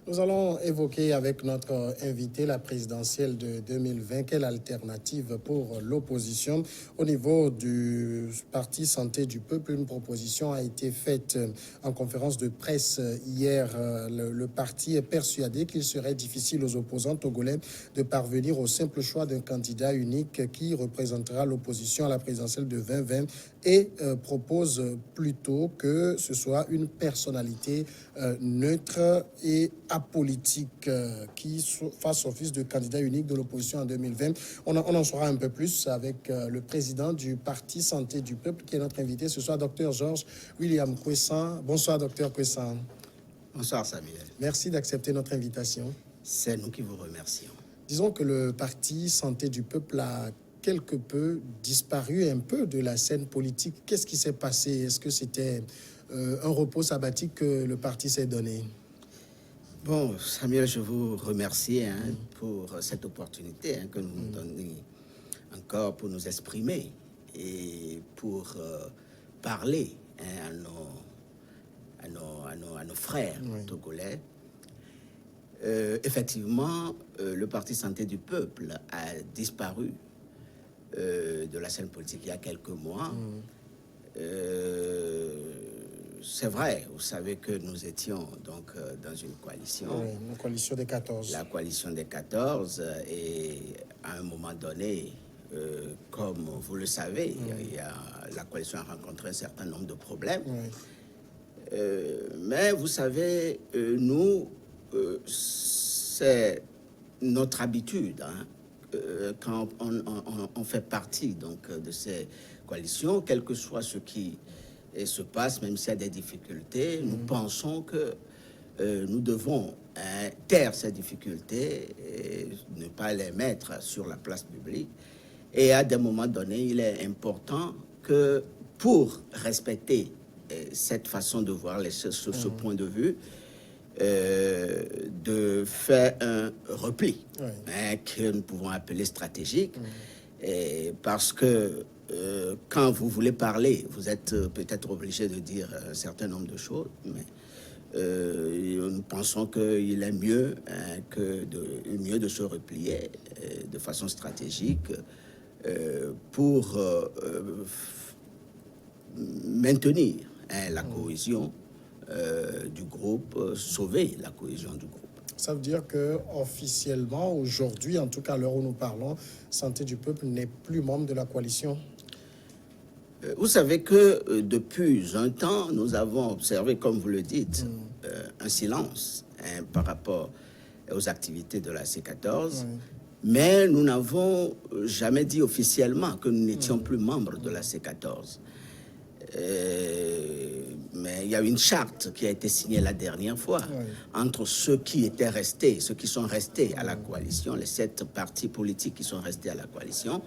Nous allons évoquer avec notre invité la présidentielle de 2020. Quelle alternative pour l'opposition? Au niveau du Parti Santé du Peuple, une proposition a été faite en conférence de presse hier. Le parti est persuadé qu'il serait difficile aux opposants togolais de parvenir au simple choix d'un candidat unique qui représentera l'opposition à la présidentielle de 2020 et propose plutôt que ce soit une personnalité neutre et apolitique qui fasse office de candidat unique de l'opposition en 2020. On en saura un peu plus avec le président du Parti Santé du Peuple qui est notre invité ce soir, Dr Georges William Kwessan. Bonsoir, Dr Kwessan. Bonsoir, Samuel. Merci d'accepter notre invitation. C'est nous qui vous remercions. Disons que le Parti Santé du Peuple a quelque peu disparu un peu de la scène politique. Qu'est-ce qui s'est passé? Est-ce que c'était un repos sabbatique que le parti s'est donné? Bon, Samuel, je vous remercie pour cette opportunité que nous nous donnons encore pour nous exprimer et pour parler à nos frères togolais. Effectivement, le Parti Santé du Peuple a disparu de la scène politique il y a quelques mois. C'est vrai, vous savez que nous étions donc dans une coalition. Oui, une coalition des 14. La coalition des 14, et à un moment donné, comme vous le savez, la coalition a rencontré un certain nombre de problèmes. Mais vous savez, nous, c'est notre habitude, quand on fait partie donc, de ces coalitions, quel que soit ce qui se passe, même s'il y a des difficultés, nous pensons que nous devons taire ces difficultés et ne pas les mettre sur la place publique. Et à des moments donnés, il est important que pour respecter cette façon de voir les choses, ce point de vue, de faire un repli que nous pouvons appeler stratégique, parce que quand vous voulez parler, vous êtes peut-être obligé de dire un certain nombre de choses, mais nous pensons qu'il est mieux, mieux de se replier de façon stratégique pour maintenir la cohésion du groupe, sauver la cohésion du groupe. Ça veut dire que officiellement, aujourd'hui, en tout cas à l'heure où nous parlons, Santé du Peuple n'est plus membre de la coalition. Vous savez que depuis un temps, nous avons observé, comme vous le dites, un silence par rapport aux activités de la C14, mais nous n'avons jamais dit officiellement que nous n'étions plus membres de la C14. Mais il y a une charte qui a été signée la dernière fois entre ceux qui étaient restés, ceux qui sont restés à la coalition, les 7 partis politiques qui sont restés à la coalition.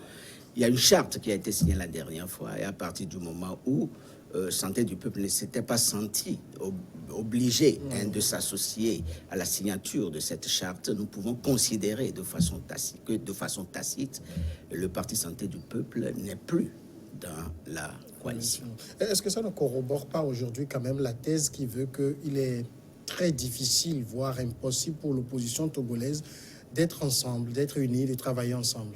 Il y a une charte qui a été signée la dernière fois, et à partir du moment où Santé du Peuple ne s'était pas senti obligé de s'associer à la signature de cette charte, nous pouvons considérer de façon tacite que le Parti Santé du Peuple n'est plus dans la coalition. Est-ce que ça ne corrobore pas aujourd'hui quand même la thèse qui veut qu'il est très difficile, voire impossible pour l'opposition togolaise d'être ensemble, d'être unis, de travailler ensemble?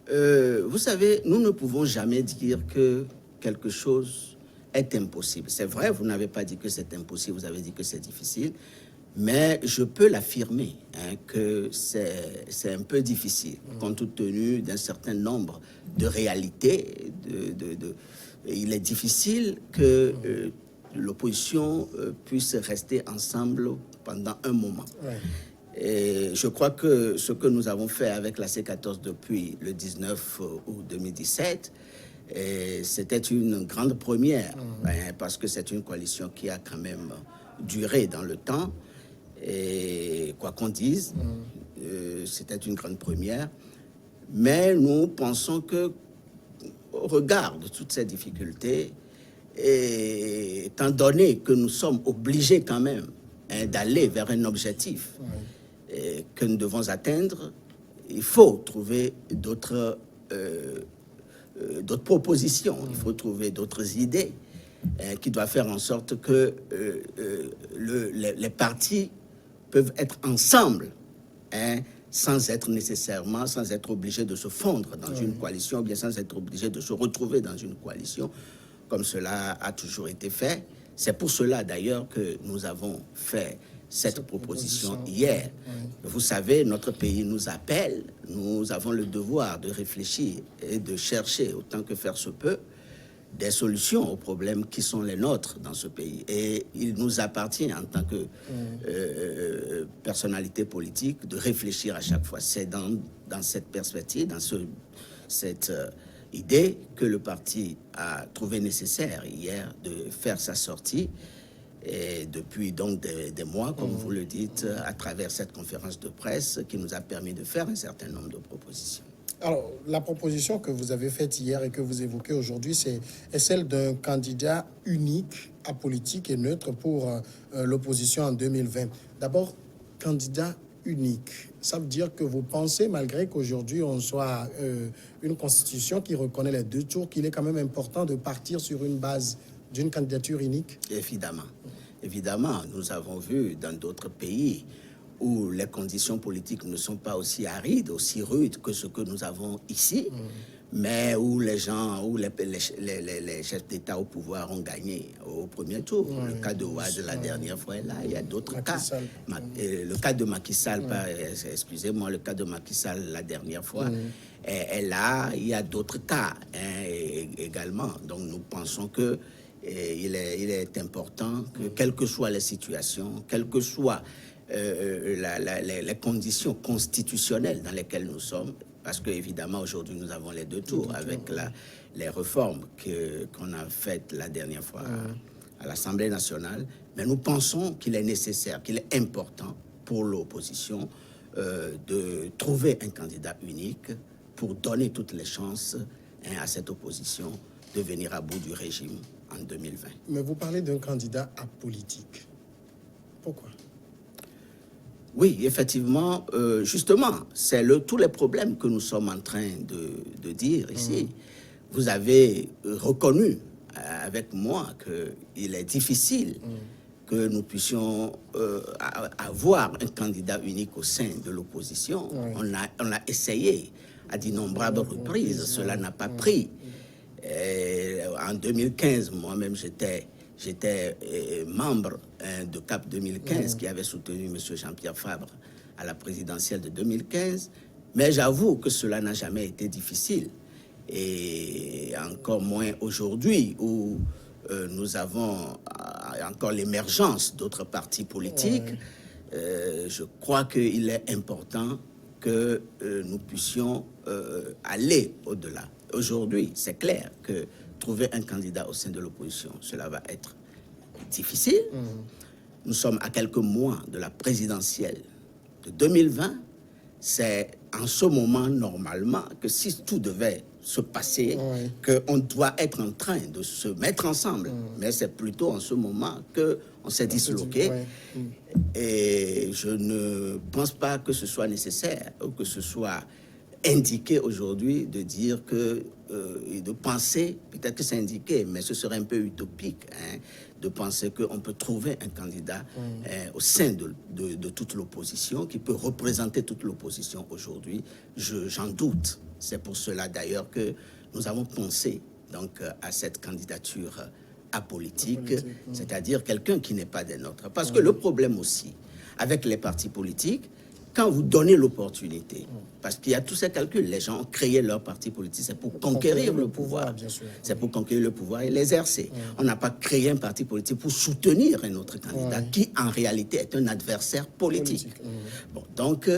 Vous savez, nous ne pouvons jamais dire que quelque chose est impossible. C'est vrai, vous n'avez pas dit que c'est impossible, vous avez dit que c'est difficile, mais je peux l'affirmer que c'est un peu difficile, compte tenu d'un certain nombre de réalités. Il est difficile que l'opposition puisse rester ensemble pendant un moment. Et je crois que ce que nous avons fait avec la C14 depuis le 19 août 2017, c'était une grande première, parce que c'est une coalition qui a quand même duré dans le temps. Et quoi qu'on dise, c'était une grande première. Mais nous pensons que, au regard de toutes ces difficultés, et étant donné que nous sommes obligés quand même d'aller vers un objectif que nous devons atteindre, il faut trouver d'autres propositions, il faut trouver d'autres idées qui doivent faire en sorte que les partis peuvent être ensemble, hein, sans être obligés de se fondre dans une coalition, ou bien sans être obligés de se retrouver dans une coalition, comme cela a toujours été fait. C'est pour cela d'ailleurs que nous avons fait cette proposition hier. Vous savez, notre pays nous appelle, nous avons le devoir de réfléchir et de chercher, autant que faire se peut, des solutions aux problèmes qui sont les nôtres dans ce pays. Et il nous appartient, en tant que personnalité politique, de réfléchir à chaque fois. C'est dans cette perspective, dans cette idée que le parti a trouvé nécessaire hier de faire sa sortie. Et depuis donc des mois, comme vous le dites, à travers cette conférence de presse qui nous a permis de faire un certain nombre de propositions. Alors, la proposition que vous avez faite hier et que vous évoquez aujourd'hui, est celle d'un candidat unique, apolitique et neutre pour l'opposition en 2020. D'abord, candidat unique. Ça veut dire que vous pensez, malgré qu'aujourd'hui on soit une constitution qui reconnaît les 2 tours, qu'il est quand même important de partir sur une base d'une candidature unique? Évidemment. Évidemment, nous avons vu dans d'autres pays où les conditions politiques ne sont pas aussi arides, aussi rudes que ce que nous avons ici, mais où les gens, où les chefs d'État au pouvoir ont gagné au premier tour. Le cas de Ouad la dernière fois est là, il y a d'autres cas. Le cas de Macky Sall, excusez-moi, le cas de Macky Sall la dernière fois est là, il y a d'autres cas également. Donc nous pensons que il est important que, quelles que soient les situations, quelles que soient les conditions constitutionnelles dans lesquelles nous sommes, parce qu'évidemment aujourd'hui nous avons les 2 tours avec les réformes qu'on a faites la dernière fois à l'Assemblée nationale, mais nous pensons qu'il est nécessaire, qu'il est important pour l'opposition de trouver un candidat unique pour donner toutes les chances à cette opposition de venir à bout du régime en 2020. Mais vous parlez d'un candidat apolitique. Pourquoi? Oui, effectivement, justement, c'est tous les problèmes que nous sommes en train de dire ici. Vous avez reconnu avec moi qu'il est difficile que nous puissions avoir un candidat unique au sein de l'opposition. On a essayé à d'innombrables reprises, cela n'a pas pris. En 2015, moi-même, j'étais membre de CAP 2015 qui avait soutenu M. Jean-Pierre Fabre à la présidentielle de 2015. Mais j'avoue que cela n'a jamais été difficile. Et encore moins aujourd'hui où nous avons encore l'émergence d'autres partis politiques. Je crois qu'il est important que nous puissions aller au-delà. Aujourd'hui, c'est clair que trouver un candidat au sein de l'opposition, cela va être difficile. Nous sommes à quelques mois de la présidentielle de 2020. C'est en ce moment, normalement, que si tout devait se passer, qu'on doit être en train de se mettre ensemble. Mais c'est plutôt en ce moment qu'on s'est disloqué. Et je ne pense pas que ce soit nécessaire ou que ce soit indiqué aujourd'hui de dire que, de penser, peut-être que c'est indiqué, mais ce serait un peu utopique, de penser qu'on peut trouver un candidat au sein de toute l'opposition, qui peut représenter toute l'opposition aujourd'hui. J'en doute. C'est pour cela d'ailleurs que nous avons pensé donc, à cette candidature apolitique, c'est-à-dire quelqu'un qui n'est pas des nôtres. Parce que le problème aussi, avec les partis politiques, quand vous donnez l'opportunité, parce qu'il y a tous ces calculs, les gens ont créé leur parti politique, c'est pour conquérir le pouvoir. C'est pour conquérir le pouvoir et l'exercer. On n'a pas créé un parti politique pour soutenir un autre candidat qui, en réalité, est un adversaire politique. Bon, donc,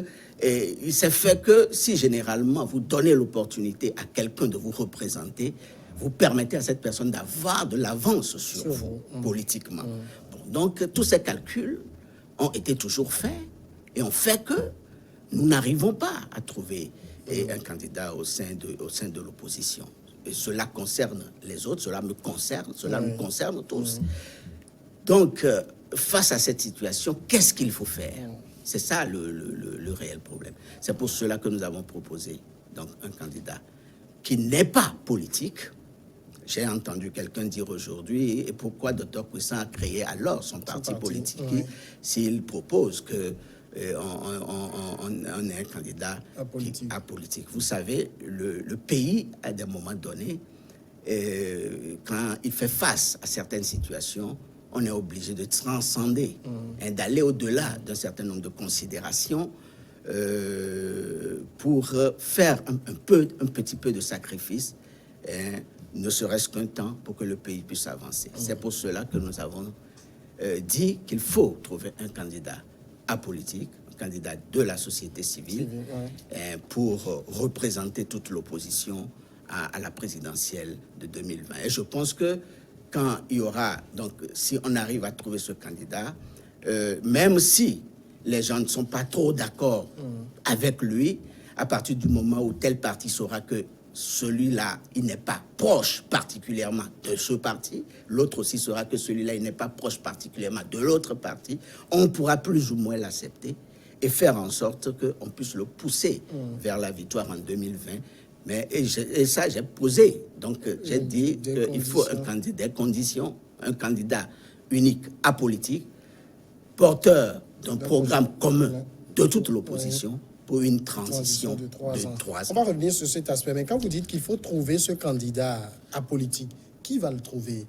il s'est fait que si généralement vous donnez l'opportunité à quelqu'un de vous représenter, vous permettez à cette personne d'avoir de l'avance sur vous, politiquement. Bon, donc, tous ces calculs ont été toujours faits. Et on fait que nous n'arrivons pas à trouver un candidat au sein de l'opposition. Et cela concerne les autres, cela me concerne, cela nous concerne tous. Donc, face à cette situation, qu'est-ce qu'il faut faire? C'est ça le réel problème. C'est pour cela que nous avons proposé donc, un candidat qui n'est pas politique, J'ai entendu quelqu'un dire aujourd'hui, et pourquoi Dr Puissant a créé alors son parti politique s'il propose que on ait un candidat apolitique. Vous savez, le pays, à des moments donnés, quand il fait face à certaines situations, on est obligé de transcender, d'aller au-delà d'un certain nombre de considérations pour faire un petit peu de sacrifice, ne serait-ce qu'un temps pour que le pays puisse avancer. C'est pour cela que nous avons dit qu'il faut trouver un candidat apolitique, un candidat de la société civile, pour représenter toute l'opposition à la présidentielle de 2020. Et je pense que quand il y aura, donc si on arrive à trouver ce candidat, même si les gens ne sont pas trop d'accord avec lui, à partir du moment où tel parti saura que celui-là, il n'est pas proche particulièrement de ce parti, l'autre aussi saura que celui-là, il n'est pas proche particulièrement de l'autre parti, on pourra plus ou moins l'accepter et faire en sorte qu'on puisse le pousser vers la victoire en 2020. Mais et ça, j'ai posé. Donc, j'ai dit qu'il faut des conditions, un candidat unique apolitique, porteur d'un programme commun de toute l'opposition pour une transition de 3 ans. On va revenir sur cet aspect. Mais quand vous dites qu'il faut trouver ce candidat apolitique, qui va le trouver?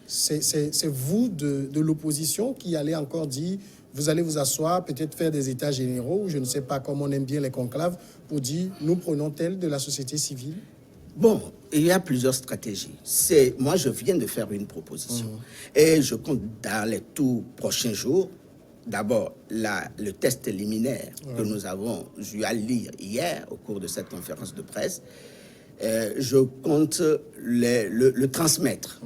C'est vous de l'opposition qui allez encore dire, vous allez vous asseoir, peut-être faire des états généraux, je ne sais pas comment on aime bien les conclaves, pour dire, nous prenons tel de la société civile? Bon, il y a plusieurs stratégies. Moi, je viens de faire une proposition. Et je compte dans les tout prochains jours, d'abord, le test liminaire que nous avons eu à lire hier au cours de cette conférence de presse. Je compte le transmettre.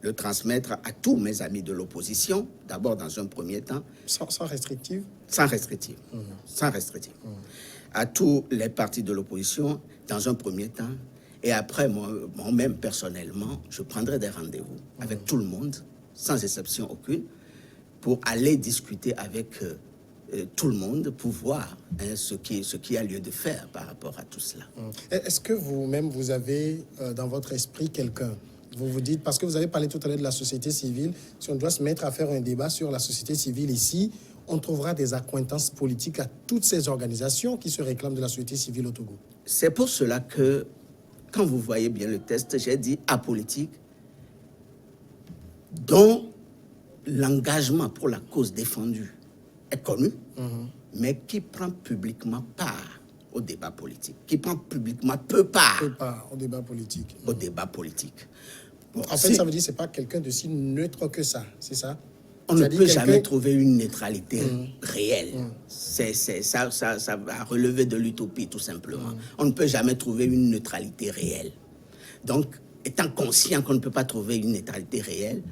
Le transmettre à tous mes amis de l'opposition, d'abord dans un premier temps. Sans restrictive? Sans restrictive. Sans restrictive. À tous les partis de l'opposition, dans un premier temps. Et après, moi-même, personnellement, je prendrai des rendez-vous avec tout le monde, sans exception aucune, pour aller discuter avec tout le monde, pour voir ce qui a lieu de faire par rapport à tout cela. Est-ce que vous-même, vous avez dans votre esprit quelqu'un? Vous vous dites, parce que vous avez parlé tout à l'heure de la société civile, si on doit se mettre à faire un débat sur la société civile ici, on trouvera des accointances politiques à toutes ces organisations qui se réclament de la société civile au Togo. C'est pour cela que, quand vous voyez bien le test, j'ai dit apolitique, dont l'engagement pour la cause défendue est connu, mais qui prend publiquement part au débat politique, qui prend publiquement peu part au débat politique. Au débat politique. Bon, en fait, ça veut dire que ce n'est pas quelqu'un de si neutre que ça, c'est ça? On ne peut jamais trouver une neutralité réelle. Ça va relever de l'utopie, tout simplement. On ne peut jamais trouver une neutralité réelle. Donc, étant conscient qu'on ne peut pas trouver une neutralité réelle,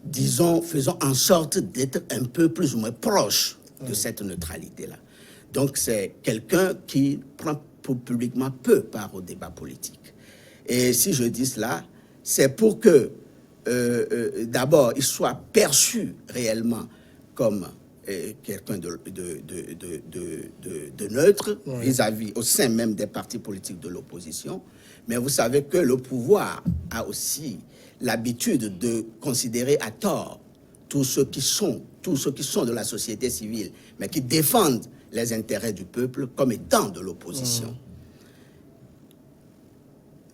disons, faisons en sorte d'être un peu plus ou moins proche de cette neutralité-là. Donc, c'est quelqu'un qui prend publiquement peu part au débat politique. Et si je dis cela, c'est pour que, d'abord, il soit perçu réellement comme quelqu'un de neutre vis-à-vis, au sein même des partis politiques de l'opposition. Mais vous savez que le pouvoir a aussi l'habitude de considérer à tort tous ceux qui sont de la société civile, mais qui défendent les intérêts du peuple comme étant de l'opposition.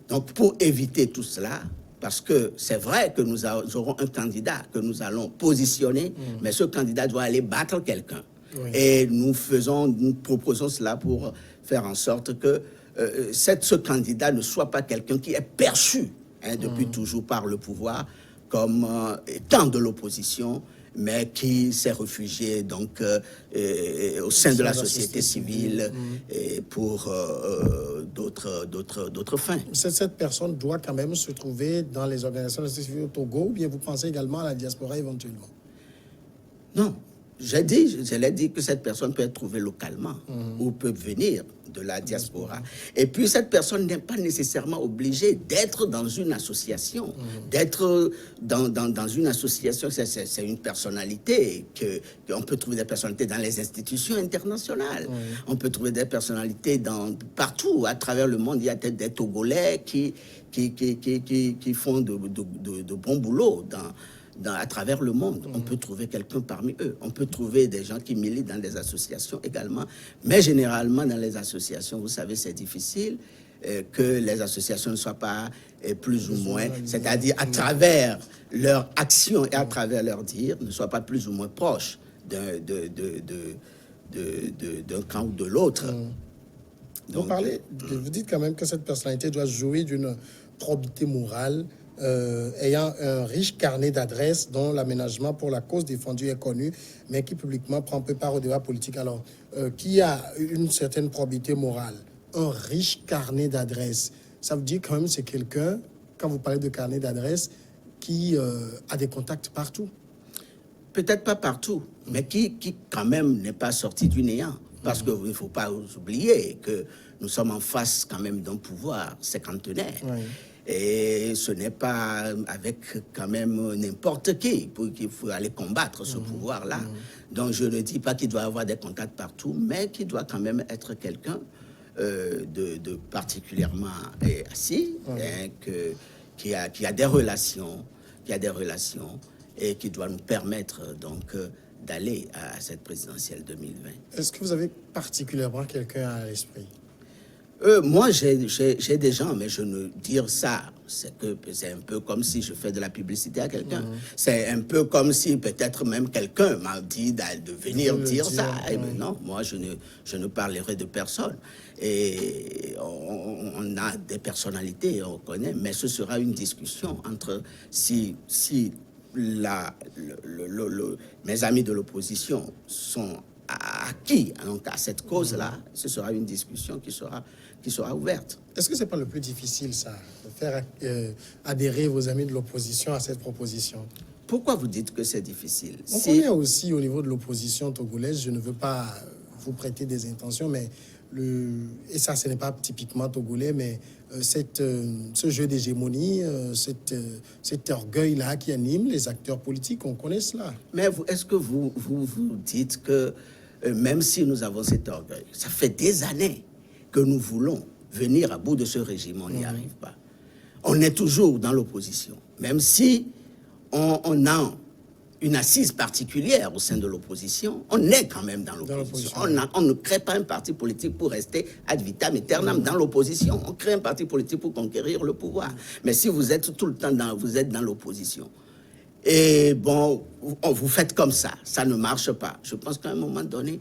Donc, pour éviter tout cela, parce que c'est vrai que nous aurons un candidat que nous allons positionner, mais ce candidat doit aller battre quelqu'un. Et nous proposons cela pour faire en sorte que ce candidat ne soit pas quelqu'un qui est perçu depuis toujours par le pouvoir comme étant de l'opposition, mais qui s'est réfugié donc au sein de la société civile pour d'autres fins. Cette personne doit quand même se trouver dans les organisations de la société civile au Togo, ou bien vous pensez également à la diaspora éventuellement? Non, je l'ai dit que cette personne peut être trouvée localement ou peut venir de la diaspora. Et puis, cette personne n'est pas nécessairement obligée d'être dans une association. D'être dans une association, c'est une personnalité qu'on peut trouver des personnalités dans les institutions internationales. On peut trouver des personnalités partout, à travers le monde. Il y a des Togolais qui font de bons boulots à travers le monde. On peut trouver quelqu'un parmi eux. On peut trouver des gens qui militent dans des associations également. Mais généralement, dans les associations, vous savez, c'est difficile que les associations ne soient pas plus ou moins, c'est-à-dire à travers leur action et à travers leur dire, ne soient pas plus ou moins proches d'un camp ou de l'autre. Vous dites quand même que cette personnalité doit jouir d'une probité morale, ayant un riche carnet d'adresses dont l'aménagement pour la cause défendue est connu, mais qui publiquement prend peu part au débat politique. Alors, qui a une certaine probité morale, un riche carnet d'adresses, ça veut dire quand même c'est quelqu'un, quand vous parlez de carnet d'adresses, qui a des contacts partout. Peut-être pas partout, mais qui quand même n'est pas sorti du néant. Parce qu'il ne faut pas oublier que nous sommes en face quand même d'un pouvoir cinquantenaire. Et ce n'est pas avec quand même n'importe qui qu'il faut aller combattre ce pouvoir-là. Donc je ne dis pas qu'il doit avoir des contacts partout, mais qu'il doit quand même être quelqu'un de particulièrement assis, qui a des relations, et qui doit nous permettre donc d'aller à cette présidentielle 2020. Est-ce que vous avez particulièrement quelqu'un à l'esprit? Moi, j'ai des gens, mais je ne dire ça, c'est un peu comme si je fais de la publicité à quelqu'un. C'est un peu comme si peut-être même quelqu'un m'a dit de venir dire ça. Eh bien, non, moi, je ne parlerai de personne. Et on a des personnalités, on connaît, mais ce sera une discussion entre si mes amis de l'opposition sont acquis donc, à cette cause-là, ce sera une discussion qui sera ouverte. Est-ce que ce n'est pas le plus difficile, ça, de faire adhérer vos amis de l'opposition à cette proposition? Pourquoi vous dites que c'est difficile? On connaît aussi au niveau de l'opposition togolaise, je ne veux pas vous prêter des intentions, mais et ça, ce n'est pas typiquement togolais, mais ce jeu d'hégémonie, cet orgueil-là qui anime les acteurs politiques, on connaît cela. Mais est-ce que vous dites que même si nous avons cet orgueil, ça fait des années que nous voulons venir à bout de ce régime, on n'y arrive pas. On est toujours dans l'opposition, même si on a une assise particulière au sein de l'opposition, on est quand même dans l'opposition. On ne crée pas un parti politique pour rester ad vitam aeternam dans l'opposition. On crée un parti politique pour conquérir le pouvoir. Mais si vous êtes tout le temps dans l'opposition, et bon, vous faites comme ça ne marche pas. Je pense qu'à un moment donné,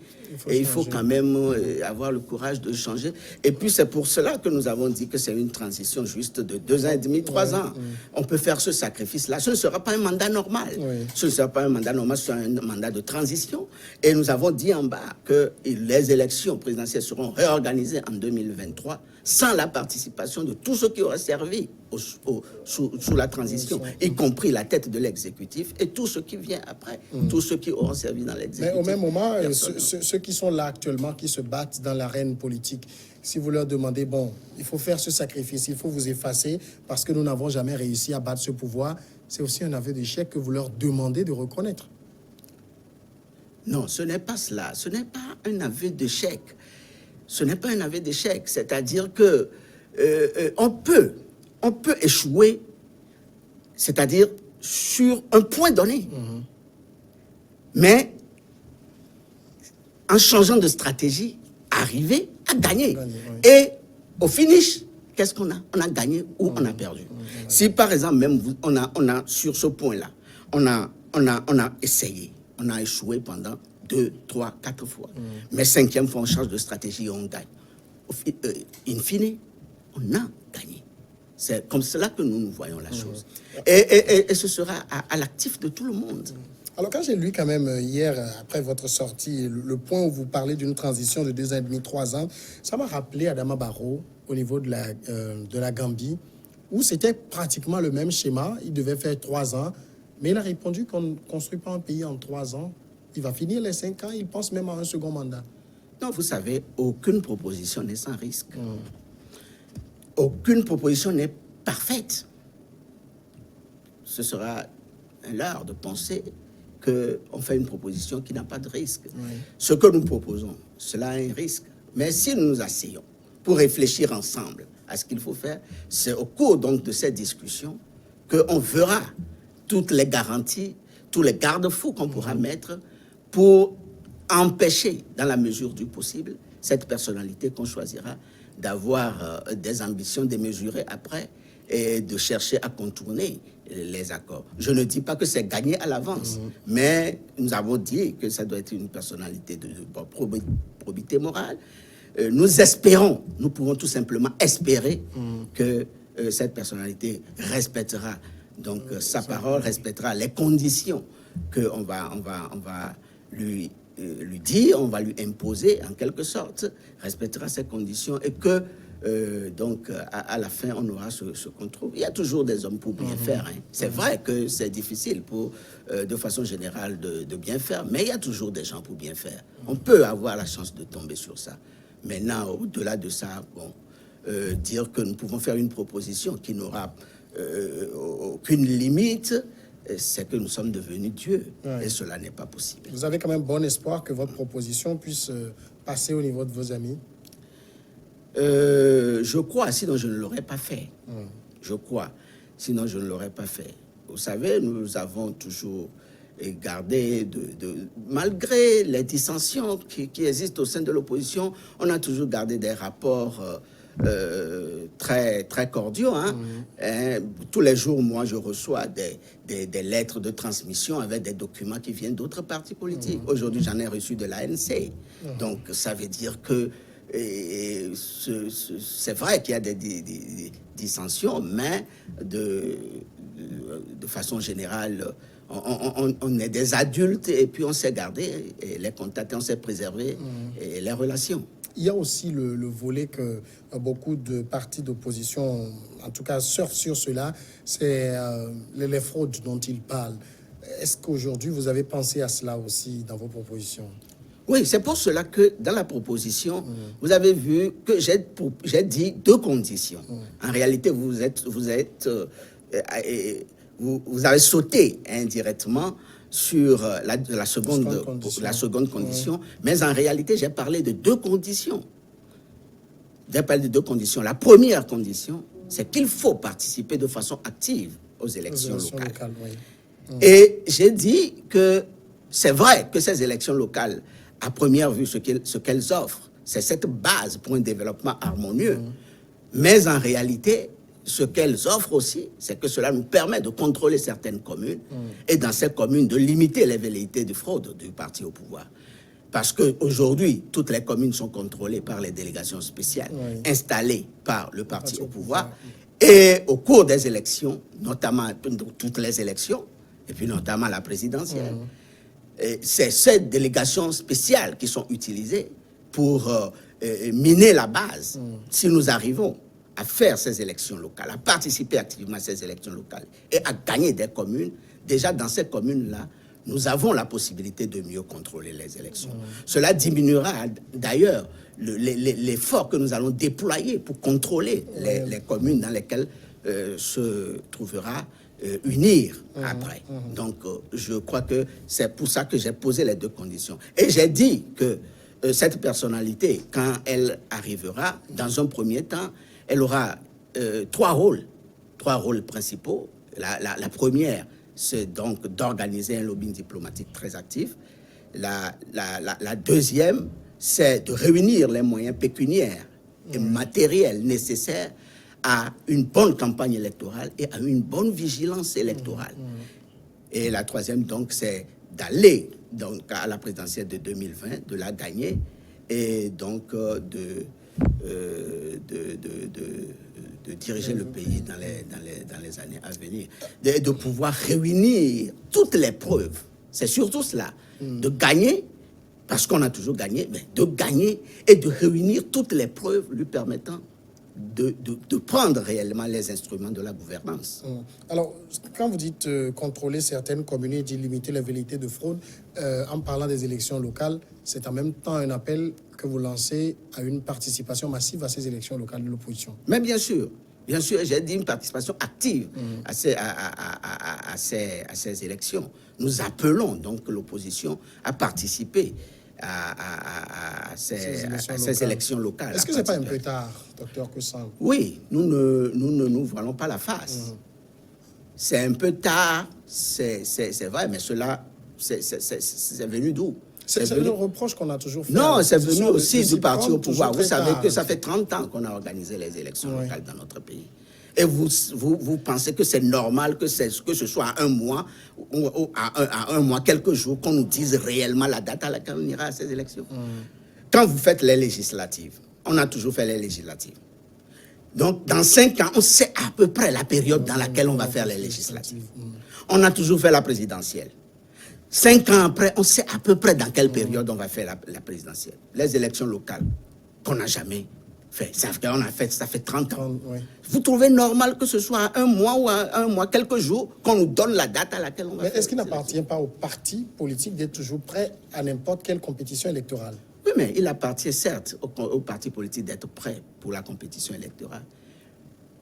il faut quand même avoir le courage de changer. Et puis c'est pour cela que nous avons dit que c'est une transition juste de 2 ans et demi, 3 ans. On peut faire ce sacrifice-là. Ce ne sera pas un mandat normal. Ce ne sera pas un mandat normal, ce sera un mandat de transition. Et nous avons dit en bas que les élections présidentielles seront réorganisées en 2023 sans la participation de tous ceux qui auraient servi sous la transition, y compris la tête de l'exécutif et tout ce qui vient après, tous ceux qui auront servi dans l'exécutif. Mais au même moment, ceux qui sont là actuellement, qui se battent dans l'arène politique, si vous leur demandez, bon, il faut faire ce sacrifice, il faut vous effacer parce que nous n'avons jamais réussi à battre ce pouvoir, c'est aussi un aveu d'échec que vous leur demandez de reconnaître. Non, ce n'est pas cela. Ce n'est pas un aveu d'échec. Ce n'est pas un aveu d'échec. C'est-à-dire que on peut échouer, c'est-à-dire sur un point donné. Mais en changeant de stratégie, arriver à gagner. Et au finish, qu'est-ce qu'on a? On a gagné ou on a perdu. Si par exemple, même on a sur ce point-là, on a essayé, on a échoué pendant 2, 3, 4 fois. Mais 5e fois, on change de stratégie et on gagne. In fine, on a gagné. C'est comme cela que nous voyons la chose. Et ce sera à l'actif de tout le monde. Alors, quand j'ai lu quand même hier, après votre sortie, le point où vous parlez d'une transition de 2 ans et demi, 3 ans, ça m'a rappelé Adama Barrow au niveau de la Gambie, où c'était pratiquement le même schéma. Il devait faire 3 ans, mais il a répondu qu'on ne construit pas un pays en 3 ans. Il va finir les 5 ans, il pense même à un second mandat. Non, vous savez, aucune proposition n'est sans risque. Aucune proposition n'est parfaite. Ce sera un leurre de penser qu'on fait une proposition qui n'a pas de risque. Ce que nous proposons, cela a un risque. Mais si nous nous asseyons pour réfléchir ensemble à ce qu'il faut faire, c'est au cours donc de cette discussion qu'on verra toutes les garanties, tous les garde-fous qu'on pourra mettre pour empêcher, dans la mesure du possible, cette personnalité qu'on choisira d'avoir des ambitions démesurées après et de chercher à contourner les accords. Je ne dis pas que c'est gagné à l'avance, mais nous avons dit que ça doit être une personnalité de probité morale. Nous espérons, nous pouvons tout simplement espérer que cette personnalité respectera donc sa parole, respectera les conditions qu'on va lui dire, on va lui imposer en quelque sorte, respectera ces conditions et que donc à la fin on aura ce contrôle. Il y a toujours des hommes pour bien faire. Hein. C'est vrai que c'est difficile pour, de façon générale de bien faire, mais il y a toujours des gens pour bien faire. On peut avoir la chance de tomber sur ça. Maintenant, au-delà de ça, bon, dire que nous pouvons faire une proposition qui n'aura aucune limite, c'est que nous sommes devenus Dieu. Et cela n'est pas possible. Vous avez quand même bon espoir que votre proposition puisse passer au niveau de vos amis? Je crois, sinon je ne l'aurais pas fait. Je crois, sinon je ne l'aurais pas fait. Vous savez, nous avons toujours gardé, malgré les dissensions qui existent au sein de l'opposition, on a toujours gardé des rapports très, très cordiaux. Hein. Tous les jours, moi, je reçois des lettres de transmission avec des documents qui viennent d'autres partis politiques. Aujourd'hui, j'en ai reçu de l'ANC. Donc, ça veut dire que c'est vrai qu'il y a des dissensions, mais de façon générale, on est des adultes et puis on s'est gardé les contacts, on s'est préservé les relations. Il y a aussi le volet que beaucoup de partis d'opposition, en tout cas, surfent sur cela, c'est les fraudes dont ils parlent. Est-ce qu'aujourd'hui, vous avez pensé à cela aussi dans vos propositions? Oui, c'est pour cela que dans la proposition, vous avez vu que j'ai dit 2 conditions. En réalité, vous avez sauté indirectement sur la seconde condition, mais en réalité, j'ai parlé de 2 conditions. J'ai parlé de 2 conditions. La première condition, c'est qu'il faut participer de façon active aux élections locales. Et j'ai dit que c'est vrai que ces élections locales, à première vue, ce qu'elles offrent, c'est cette base pour un développement harmonieux. Mais en réalité, ce qu'elles offrent aussi, c'est que cela nous permet de contrôler certaines communes et dans ces communes de limiter les velléités de fraude du parti au pouvoir. Parce qu'aujourd'hui, toutes les communes sont contrôlées par les délégations spéciales installées par le parti au pouvoir. Et au cours des élections, notamment toutes les élections, et puis notamment la présidentielle, c'est ces délégations spéciales qui sont utilisées pour miner la base. Si nous arrivons à faire ces élections locales, à participer activement à ces élections locales et à gagner des communes, déjà dans ces communes-là, nous avons la possibilité de mieux contrôler les élections. Cela diminuera d'ailleurs l'effort que nous allons déployer pour contrôler les communes dans lesquelles se trouvera unir après. Donc, je crois que c'est pour ça que j'ai posé les 2 conditions. Et j'ai dit que cette personnalité, quand elle arrivera, dans un premier temps, elle aura 3 rôles principaux. La première, c'est donc d'organiser un lobbying diplomatique très actif. La deuxième, c'est de réunir les moyens pécuniaires et matériels nécessaires à une bonne campagne électorale et à une bonne vigilance électorale. Et la troisième, donc, c'est d'aller donc à la présidentielle de 2020, de la gagner et donc de diriger le pays dans les années à venir, de pouvoir réunir toutes les preuves. C'est surtout cela, de gagner, parce qu'on a toujours gagné, mais de gagner et de réunir toutes les preuves lui permettant de prendre réellement les instruments de la gouvernance. Alors, quand vous dites contrôler certaines communes et limiter les velléités de fraude, en parlant des élections locales, c'est en même temps un appel que vous lancez à une participation massive à ces élections locales de l'opposition. Mais bien sûr, j'ai dit une participation active à ces élections. Nous appelons donc l'opposition à participer à ces élections locales. Est-ce que ce n'est pas un peu tard, docteur Koussan? Oui, nous ne nous voilons pas la face. C'est un peu tard, c'est vrai, mais cela, c'est venu d'où? C'est le reproche qu'on a toujours fait. Non, c'est venu aussi du parti au pouvoir. Vous savez que ça fait 30 ans qu'on a organisé les élections locales dans notre pays. Et vous pensez que c'est normal que ce soit à un mois, ou à un mois, quelques jours, qu'on nous dise réellement la date à laquelle on ira à ces élections. Quand vous faites les législatives, on a toujours fait les législatives. Donc, dans 5 ans, on sait à peu près la période dans laquelle on va faire les législatives. On a toujours fait la présidentielle. 5 ans après, on sait à peu près dans quelle période on va faire la présidentielle. Les élections locales, qu'on n'a jamais fait. Ça fait 30 ans. Vous trouvez normal que ce soit à un mois ou à un mois, quelques jours, qu'on nous donne la date à laquelle on va faire? Mais est-ce qu'il n'appartient pas aux partis politiques d'être toujours prêts à n'importe quelle compétition électorale? Oui, mais il appartient certes aux partis politiques d'être prêts pour la compétition électorale.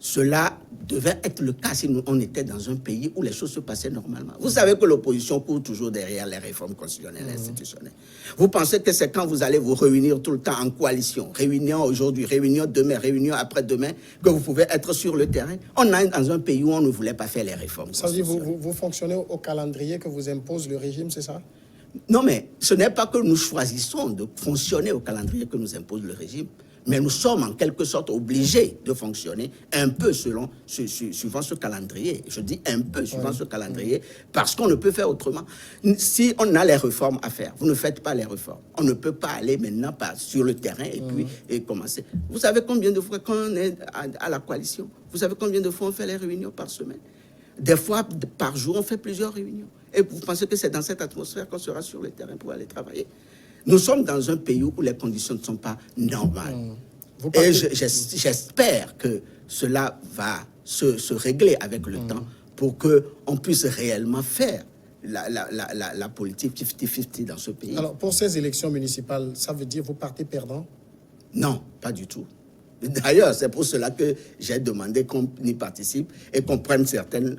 Cela devait être le cas si on était dans un pays où les choses se passaient normalement. Vous savez que l'opposition court toujours derrière les réformes constitutionnelles et institutionnelles. Vous pensez que c'est quand vous allez vous réunir tout le temps en coalition, réunion aujourd'hui, réunion demain, réunion après-demain, que vous pouvez être sur le terrain? On est dans un pays où on ne voulait pas faire les réformes constitutionnelles. Ça veut dire vous fonctionnez au calendrier que vous impose le régime, c'est ça? Non, mais ce n'est pas que nous choisissons de fonctionner au calendrier que nous impose le régime. Mais nous sommes en quelque sorte obligés de fonctionner un peu suivant ce calendrier. Je dis un peu suivant ce calendrier parce qu'on ne peut faire autrement. Si on a les réformes à faire, vous ne faites pas les réformes. On ne peut pas aller maintenant sur le terrain et commencer. Vous savez combien de fois quand on est à la coalition, vous savez combien de fois on fait les réunions par semaine? Des fois, par jour, on fait plusieurs réunions. Et vous pensez que c'est dans cette atmosphère qu'on sera sur le terrain pour aller travailler? Nous sommes dans un pays où les conditions ne sont pas normales. Et j'espère que cela va se régler avec le temps pour qu'on puisse réellement faire la politique 50-50 dans ce pays. Alors, pour ces élections municipales, ça veut dire que vous partez perdant? Non, pas du tout. D'ailleurs, c'est pour cela que j'ai demandé qu'on y participe et qu'on prenne certaines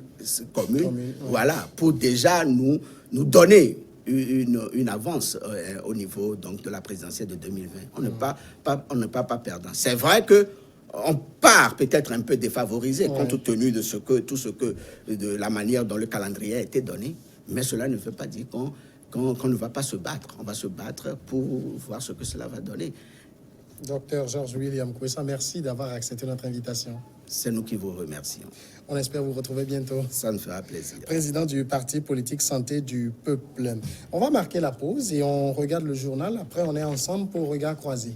communes, voilà, pour déjà nous donner une avance au niveau donc, de la présidentielle de 2020. On ne part pas perdant. C'est vrai que on part peut-être un peu défavorisé compte tenu de de la manière dont le calendrier a été donné, mais cela ne veut pas dire qu'on ne va pas se battre. On va se battre pour voir ce que cela va donner. Docteur Georges William Kwessa, merci d'avoir accepté notre invitation. C'est nous qui vous remercions. On espère vous retrouver bientôt. Ça me fera plaisir. Président du parti politique Santé du Peuple. On va marquer la pause et on regarde le journal. Après, on est ensemble pour Regard croisé.